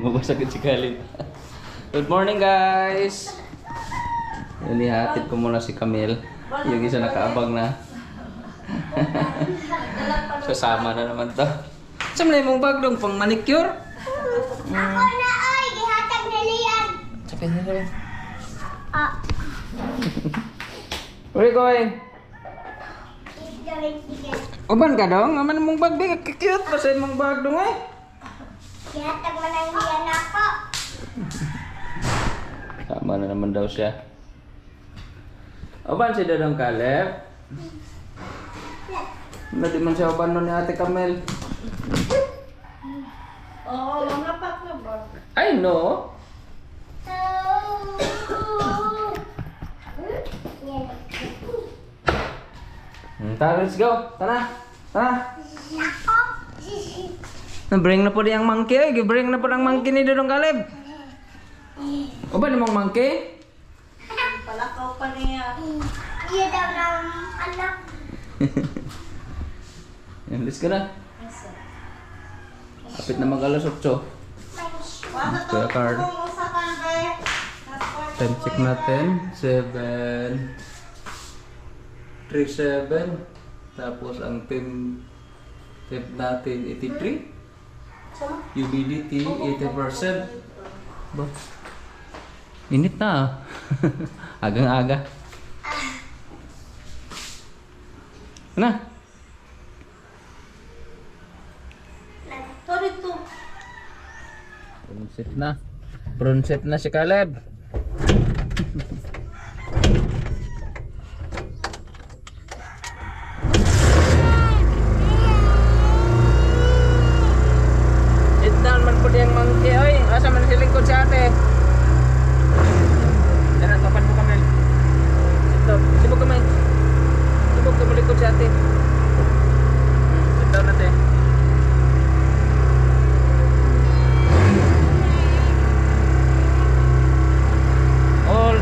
Mabasagin si Kalib. Good morning guys! Inihatid ko muna si Camille. Yung isa nakaabang na. Sasama na naman to. Saan na yung bag dong pang manicure? Ako na ay, gihatag na liyan. Sabi niya. Ah. Where you going? Gawin ticket. Uban ka dong? Aman mong bag di cute pa sa imong bag dong eh. Gihatag man ang liyan ako. Tama na naman daw siya. Uban si Dadong Caleb. Hindi man siya uban nun ni Ate Camille. Oo, mga pak na ba? I know. Tara, let's go. Tara. Tara. Bring na po diyang monkey. Ay, bring na po ang monkey ni Dadong Caleb. Uban ni mong monkey? Palakaw pa niya. Iya daw ng anak. Yan, let's go na. Kapit na mag-alas 8. Wala Kuya Carl. kung usa ka na ba? Time check natin. 7. 37. Tapos ang temp natin 83. Humidity 80%. Ba? Init na ah. Agang-aga. Na. Sorry to. Pronset na. Pronset na si Caleb. Sit down man po diyang monkey. Oy, asa man si lingkod sa ate. Yan ang tapan mo kami. Sit down. Sibog kami. Sibog ka malikod sa ate. Sit down natin. All.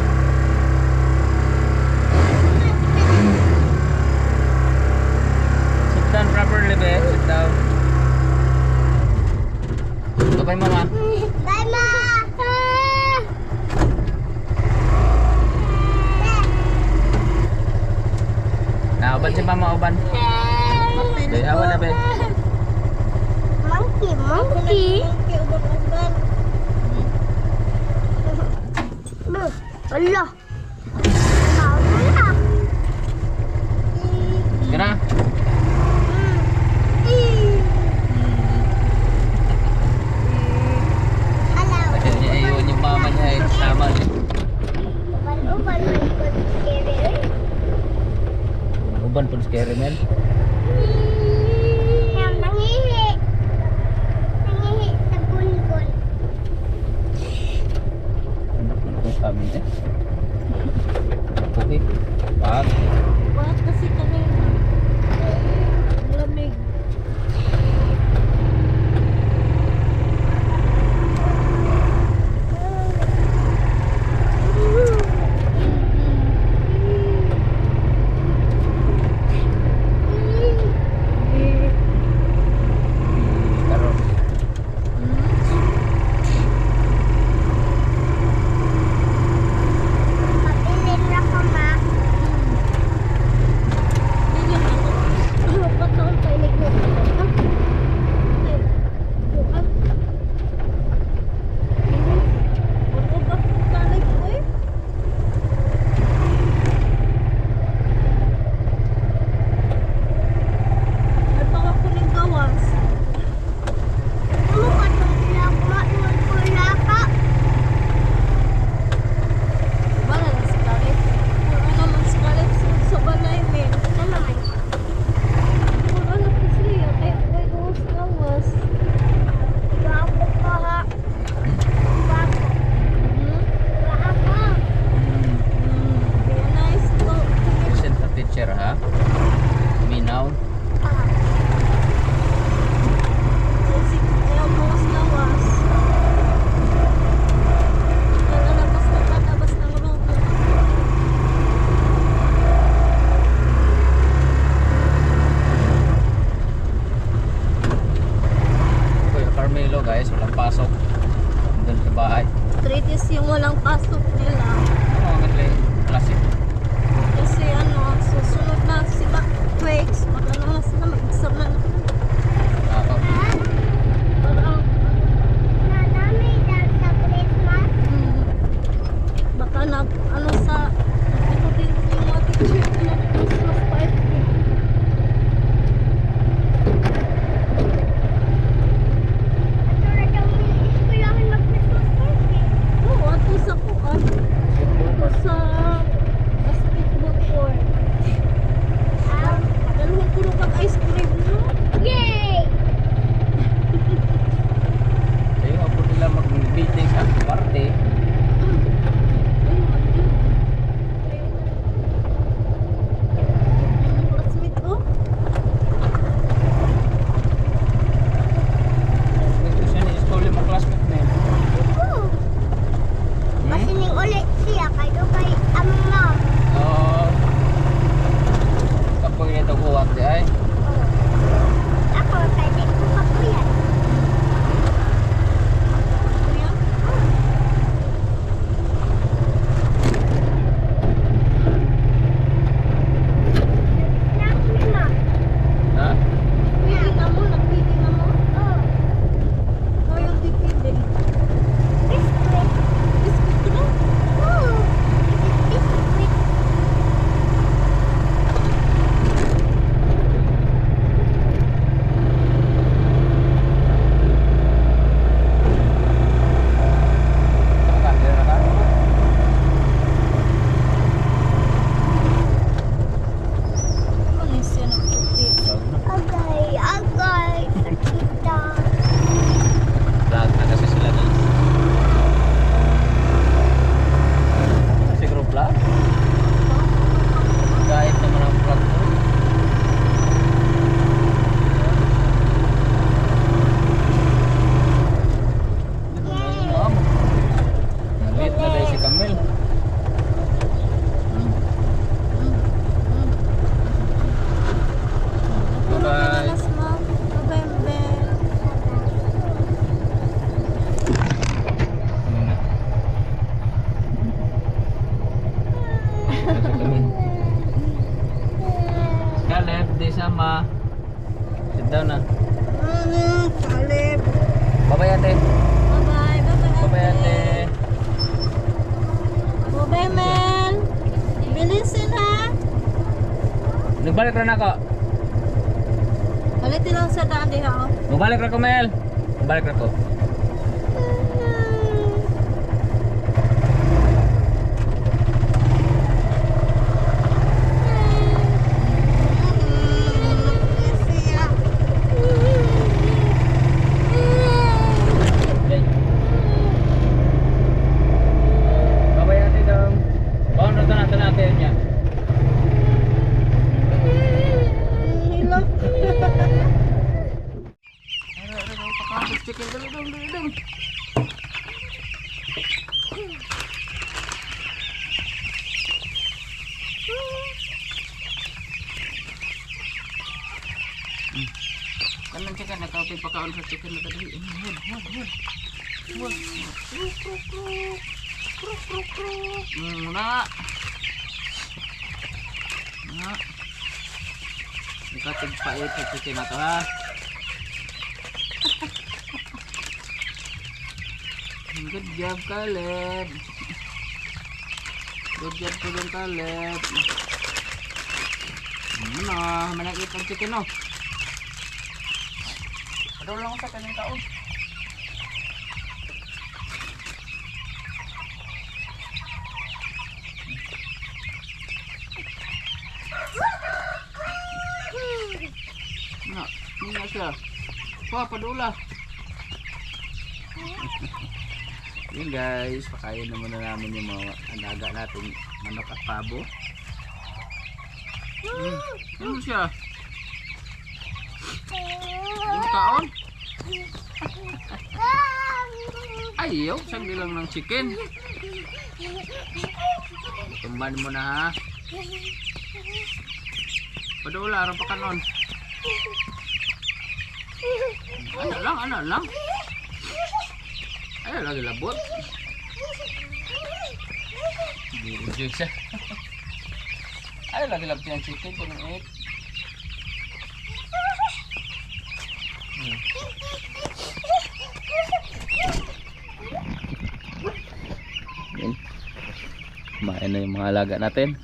Sit down properly, be. Sit down. Bye, mama. Bye, ma. Nah, uban si mama, uban. Be, awan na, be. Monkey, monkey. Allah. Mau na. Gana. Hello. Padahal niya iyon yung mama niya eh. Sama niya. Uban-uban man ko scary. Uban po scary, man. Yang nangihi. Nangihi sa bulbul. Anak na kung kami eh. Okay. Pag. Bakit kasi kami lamig? Karon. Pabilin na ko, ma. sa kami. Caleb, di sama. Sit down na. Kalib. Bye-bye ate. Bye-bye. Bye-bye ate. Bye-bye, Mel. Bilisin ha. Nagbalik rin ako. Ulitin lang sa daan diha. Oh. Magbalik rin ako, Mel. Magbalik rin ako. Bye-bye ate dong. Bawang na natin natin niya. Hilak. Chicken dong. Kanang chicken nakaupi pakaon sa chicken na tadi. Hud. Kruk. Na. Ikatig pait sa chicken na to ha. Good job, Caleb. Good job po dun, Caleb. Manakit ang chicken, no? Padaw lang ako sa kanyang taon. Hindi na siya. Padula. Yun guys, pakain na muna namin yung mga alaga natin manok at pabo. Ano siya? Yung kaon? Ayaw, sagli lang ng chicken. Tumban mo na ha. Padula, araw pa kanon. Ano lang. Ay, lagi labot. Hindi siya. Ay, lagi labot yung chicken. Kunit. Yan. Kumain na yung mga alaga natin.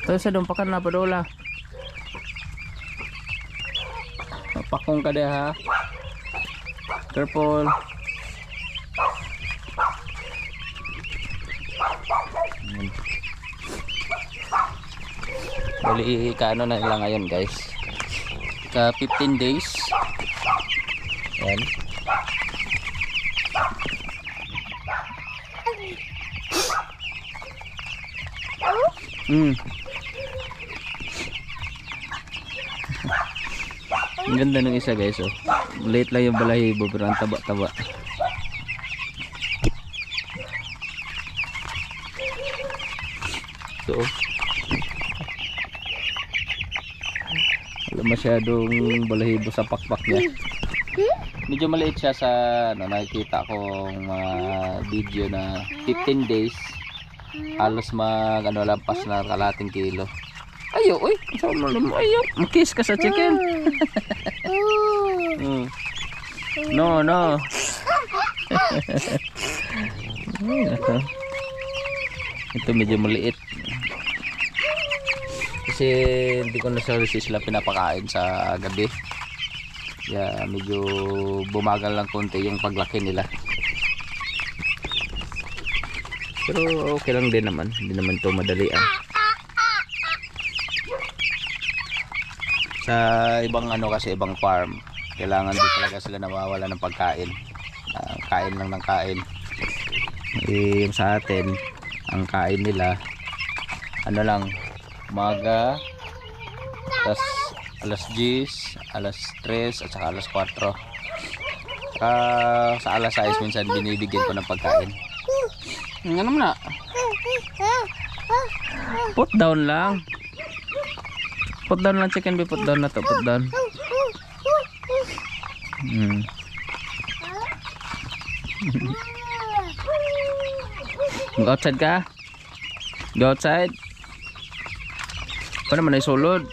Ito sa dumpakan na Padula. Pakong ka deh ha. Careful. Bali kaano na nila ngayon guys. Ka 15 days. Yan. Ang ganda ng isa guys, oh. Late lang yung balahibo pero ang taba-taba. So, wala masyadong balahibo sa pakpak niya. Medyo maliit siya sa nakikita kong mga video na 15 days. Halos lampas na kalating kilo. Ayo, uy, sama mo ayo. Makis ka sa chicken. No. Ito medyo maliit. Kasi hindi ko na sila pinapakain sa gabi. Kaya medyo bumagal lang konti yung paglaki nila. Pero okay lang din naman. Hindi naman ito madalian. Sa ibang kasi ibang farm, kailangan din talaga sila nawawala ng pagkain. Kain lang ng kain. Yung sa atin, ang kain nila lang, umaga, tas alas 10, alas 3 at saka alas 4. Sa alas 6 minsan binibigyan ko ng pagkain. Ano mo na? Put down lang. Put down lang chicken, put down na to, put down. Mag-outside ka? Go outside? Pa naman ay sulod.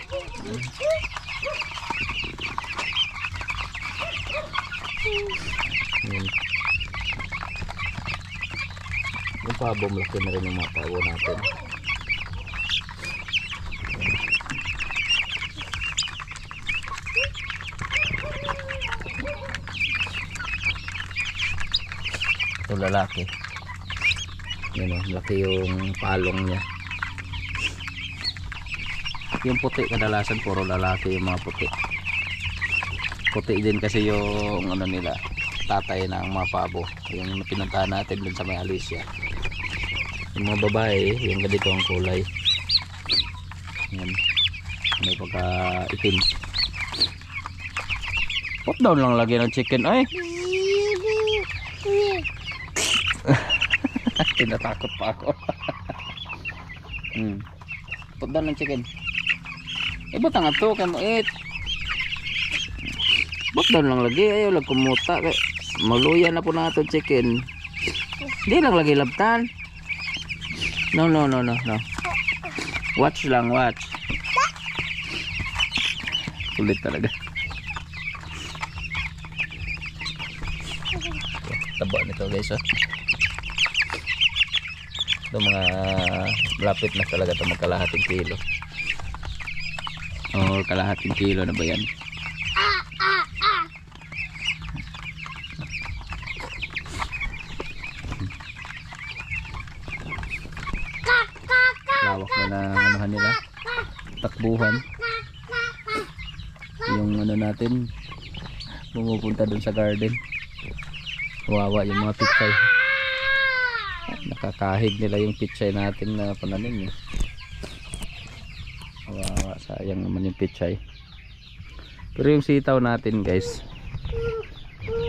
Yung pabo, malaki na rin yung mga pabo natin. Ito lalaki. Yan o, laki yung palong niya. Yung puti kadalasan puro lalaki yung mga puti. Puti din kasi yung ano nila, tatay ng mga pabo. Yung pinuntahan natin dun sa may Alicia. Yung mga babae, yung ganito ang kulay. Yan. May pagka itim. Put down lang lagi ng chicken. Ay! Tinatakot pa ako. Put down ng chicken. Ba't nga to? Kaya mo eat. Put down lang lagi. Ayaw lang kumuta. Maluya na po na ito chicken. Hindi lang lagi labtan. No. Watch lang, watch. Kulit talaga. Taba nito guys, oh. Ito mga malapit na talaga ito magkalahating kilo. Oh, kalahating kilo na ba yan? Lawak na anuhan nila, takbuhan. Yung ano natin pumupunta dun sa garden, wawa yung mga pitsay. Nakakahig nila yung pitsay natin na pananim eh. Wawa, sayang naman yung pitsay. Pero yung sitaw natin guys,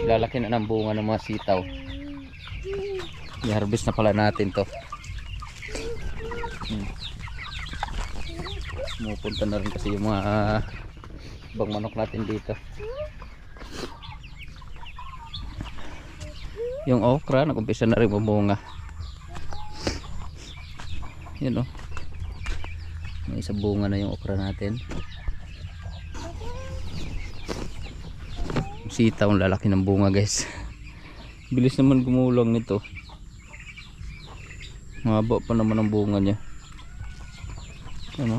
lalaki na ng bunga ng mga sitaw. I-harvest na pala natin to. Pumupunta na rin kasi yung mga ibang manok natin dito. Yung okra nagumpisa na rin bumunga. Yun o, may isa bunga na yung okra natin. Sitaw ang lalaki ng bunga guys. Bilis naman gumulang nito. Mahaba pa naman ang bunga niya. Ano,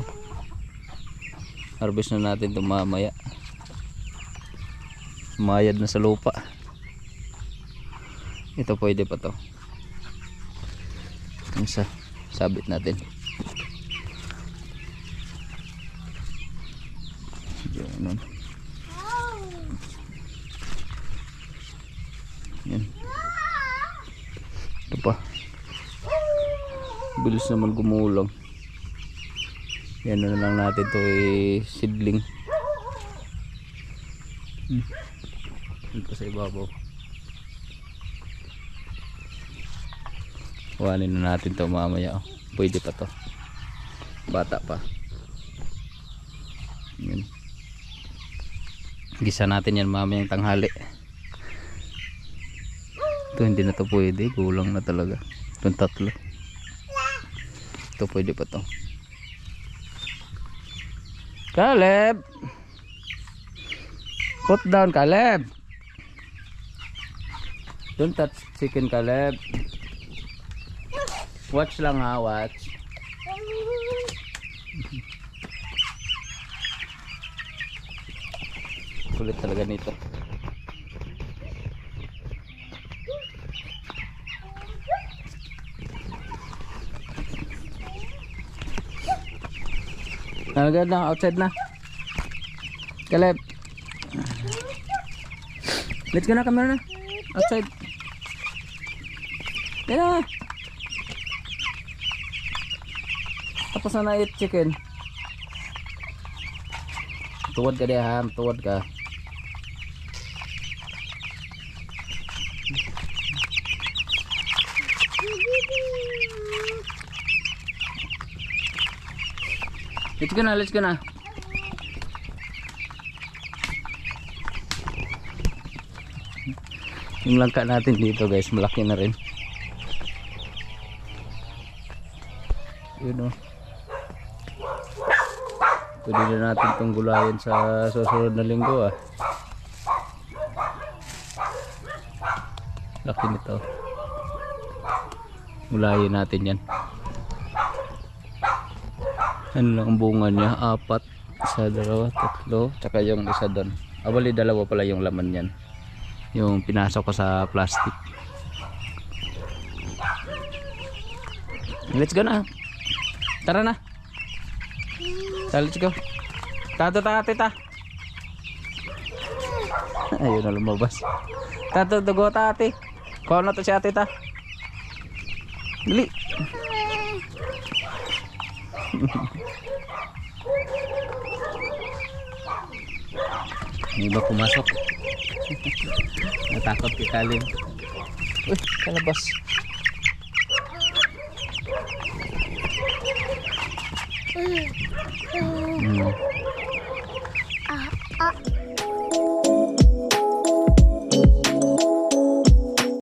harvest na natin ito mamaya. Mayad na sa lupa. Ito pwede pa to. Isa sabit natin. Yan. Yan. Ito pa. Bilis naman gumulang. Yan na lang natin to seedling. Ito sa ibabaw. Kuhanin na natin to mamaya. Pwede pa to. Bata pa. Yan. Gisa natin yan mamayang tanghali. Ito hindi na to pwede. Kulang na talaga. Itong tatlo. Ito pwede pa to. Caleb! Put down, Caleb! Don't touch chicken, Caleb. Watch lang ha, watch. Kulit talaga nito. Agad na, outside na. Caleb. Let's go na, camera na. Outside. Yan na. Tapos na na-eat chicken. Tuwad ka diya ha, tuwad ka. Let's go na. Yung langka natin dito guys, malaki na rin. Yun o. Pwede na natin itong gulayan sa susunod na linggo ah. Laki nito. Gulayan natin yan. Ano lang ang bunga niya? 4, 1, 2, 3, tsaka yung isa doon. Bali 2 pala yung laman yan. Yung pinasok ko sa plastic. Let's go na. Tara na. Let's go. Tato tita. Ayun na lumabas. Tato dugo tati. Kuha na to si ate ta. Dali. Hindi ba pumasok? Natakot kay Kalin. Uy, kalabas. Ah,